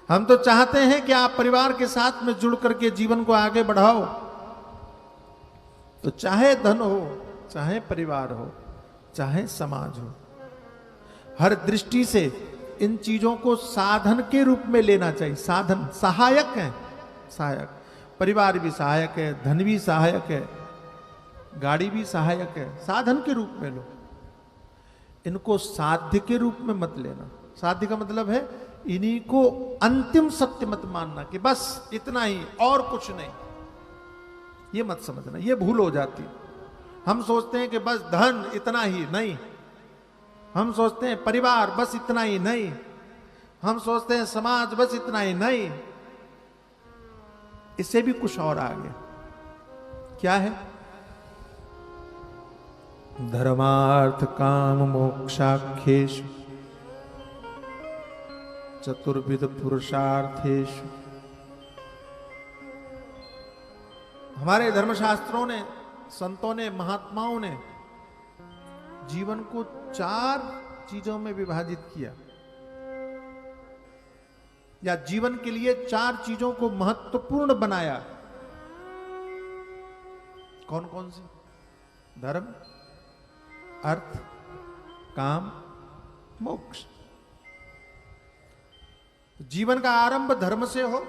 हम तो चाहते हैं कि आप परिवार के साथ में जुड़ करके जीवन को आगे बढ़ाओ। तो चाहे धन हो, चाहे परिवार हो, चाहे समाज हो, हर दृष्टि से इन चीजों को साधन के रूप में लेना चाहिए। साधन सहायक है, सहायक। परिवार भी सहायक है, धन भी सहायक है, गाड़ी भी सहायक है, साधन के रूप में लो। इनको साध्य के रूप में मत लेना। साध्य का मतलब है इन्हीं को अंतिम सत्य मत मानना कि बस इतना ही और कुछ नहीं। ये मत समझना, ये भूल हो जाती। हम सोचते हैं कि बस धन इतना ही, नहीं। हम सोचते हैं परिवार बस इतना ही, नहीं। हम सोचते हैं समाज बस इतना ही, नहीं। इससे भी कुछ और आगे क्या है? धर्मार्थ काम मोक्षाख्येषु चतुर्विध पुरुषार्थेषु। हमारे धर्मशास्त्रों ने, संतों ने, महात्माओं ने जीवन को 4 चीजों में विभाजित किया, या जीवन के लिए 4 चीजों को महत्वपूर्ण बनाया। कौन कौन सी? धर्म, अर्थ, काम, मोक्ष। जीवन का आरंभ धर्म से हो।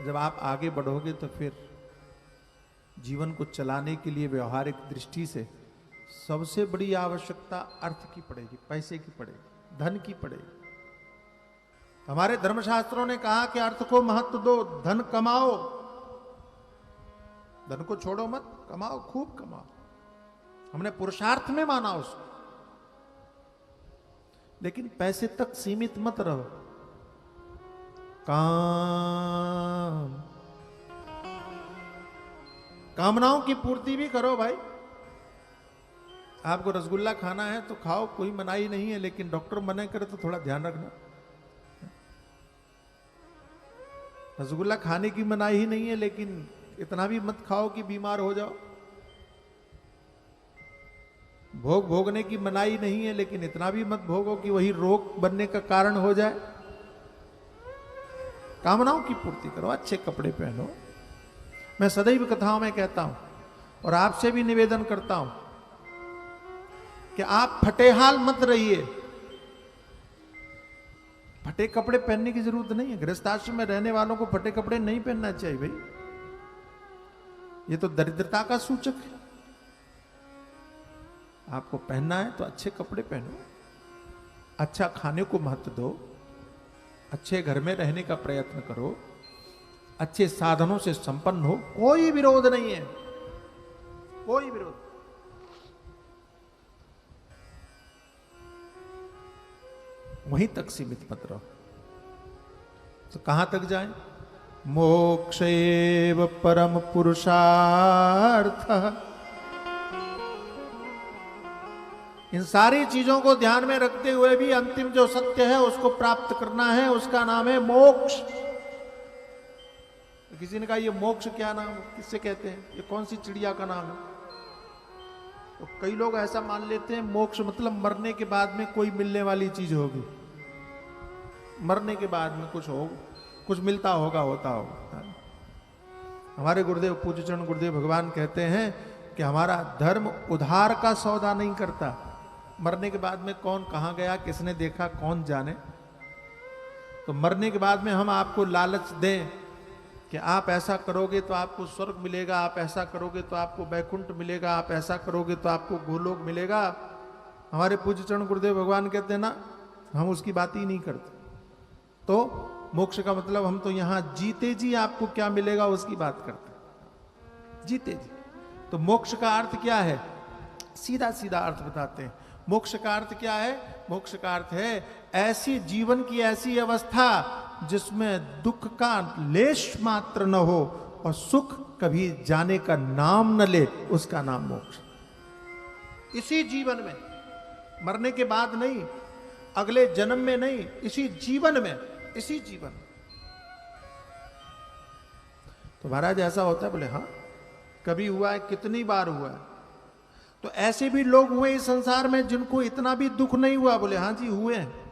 जब आप आगे बढ़ोगे तो फिर जीवन को चलाने के लिए व्यवहारिक दृष्टि से सबसे बड़ी आवश्यकता अर्थ की पड़ेगी, पैसे की पड़ेगी, धन की पड़ेगी। हमारे धर्मशास्त्रों ने कहा कि अर्थ को महत्व दो, धन कमाओ, धन को छोड़ो मत, कमाओ, खूब कमाओ। हमने पुरुषार्थ में माना उसको, लेकिन पैसे तक सीमित मत रहो। कामनाओं की पूर्ति भी करो भाई। आपको रसगुल्ला खाना है तो खाओ, कोई मनाही नहीं है, लेकिन डॉक्टर मना करे तो थोड़ा ध्यान रखना। रसगुल्ला खाने की मनाही ही नहीं है, लेकिन इतना भी मत खाओ कि बीमार हो जाओ। भोग भोगने की मनाही नहीं है, लेकिन इतना भी मत भोगो कि वही रोग बनने का कारण हो जाए। कामनाओं की पूर्ति करो, अच्छे कपड़े पहनो। मैं सदैव कथाओं में कहता हूं और आपसे भी निवेदन करता हूं कि आप फटेहाल मत रहिए। फटे कपड़े पहनने की जरूरत नहीं है। गृहस्थाश्रम में रहने वालों को फटे कपड़े नहीं पहनना चाहिए भाई, ये तो दरिद्रता का सूचक है। आपको पहनना है तो अच्छे कपड़े पहनो, अच्छा खाने को महत्व दो, अच्छे घर में रहने का प्रयत्न करो, अच्छे साधनों से संपन्न हो। कोई विरोध नहीं है, कोई विरोध। वहीं तक सीमित मत रहो। तो कहां तक जाएं? मोक्ष एव परम पुरुषार्थ। इन सारी चीजों को ध्यान में रखते हुए भी अंतिम जो सत्य है उसको प्राप्त करना है, उसका नाम है मोक्ष। तो किसी ने कहा ये मोक्ष क्या नाम, किससे कहते हैं, ये कौन सी चिड़िया का नाम है? तो कई लोग ऐसा मान लेते हैं मोक्ष मतलब मरने के बाद में कोई मिलने वाली चीज होगी, मरने के बाद में कुछ हो, कुछ मिलता होगा, होता होगा। हमारे गुरुदेव पूज्य चरण गुरुदेव भगवान कहते हैं कि हमारा धर्म उधार का सौदा नहीं करता। मरने के बाद में कौन कहां गया, किसने देखा, कौन जाने। तो मरने के बाद में हम आपको लालच दें कि आप ऐसा करोगे तो आपको स्वर्ग मिलेगा, आप ऐसा करोगे तो आपको वैकुंठ मिलेगा, आप ऐसा करोगे तो आपको गोलोक मिलेगा। हमारे पूज्य चरण गुरुदेव भगवान कहते हैं ना, हम उसकी बात ही नहीं करते। तो मोक्ष का मतलब हम तो यहां जीते जी आपको क्या मिलेगा उसकी बात करते हैं, जीते जी। तो मोक्ष का अर्थ क्या है? सीधा सीधा अर्थ बताते हैं। मोक्ष का अर्थ क्या है? मोक्ष का अर्थ है ऐसी जीवन की ऐसी अवस्था जिसमें दुख का लेश मात्र न हो और सुख कभी जाने का नाम न ले, उसका नाम मोक्ष। इसी जीवन में, मरने के बाद नहीं, अगले जन्म में नहीं, इसी जीवन में, इसी जीवन। तो महाराज ऐसा होता है? बोले हाँ, कभी हुआ है, कितनी बार हुआ है। तो ऐसे भी लोग हुए इस संसार में जिनको इतना भी दुख नहीं हुआ? बोले हाँ जी हुए हैं।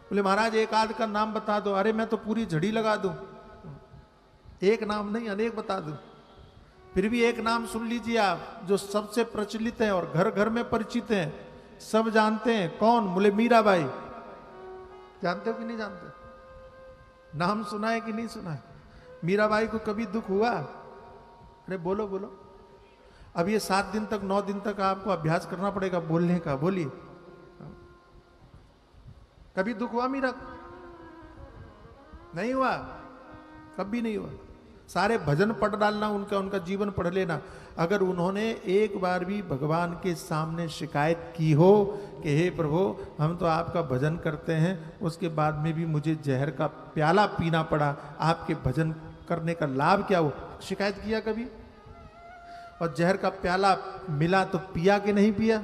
बोले महाराज एक आध का नाम बता दो। अरे मैं तो पूरी झड़ी लगा दूं। एक नाम नहीं, अनेक बता दूं। फिर भी एक नाम सुन लीजिए आप, जो सबसे प्रचलित है और घर घर में परिचित है, सब जानते हैं। कौन? बोले मीराबाई। जानते हो कि नहीं जानते? नाम सुना है कि नहीं सुना है? मीराबाई को कभी दुख हुआ? अरे बोलो बोलो। अब ये 7 दिन तक 9 दिन तक आपको अभ्यास करना पड़ेगा बोलने का। बोलिए, कभी दुख हुआ मीरा को? नहीं हुआ, कभी नहीं हुआ। सारे भजन पढ़ डालना, उनका जीवन पढ़ लेना। अगर उन्होंने एक बार भी भगवान के सामने शिकायत की हो कि हे प्रभु हम तो आपका भजन करते हैं, उसके बाद में भी मुझे जहर का प्याला पीना पड़ा, आपके भजन करने का लाभ क्या हो? शिकायत किया कभी? और जहर का प्याला मिला तो पिया कि नहीं पिया?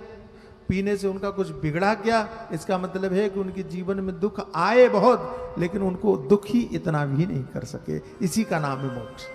पीने से उनका कुछ बिगड़ा क्या? इसका मतलब है कि उनके जीवन में दुख आए बहुत, लेकिन उनको दुखी इतना भी नहीं कर सके। इसी का नाम है मोक्ष।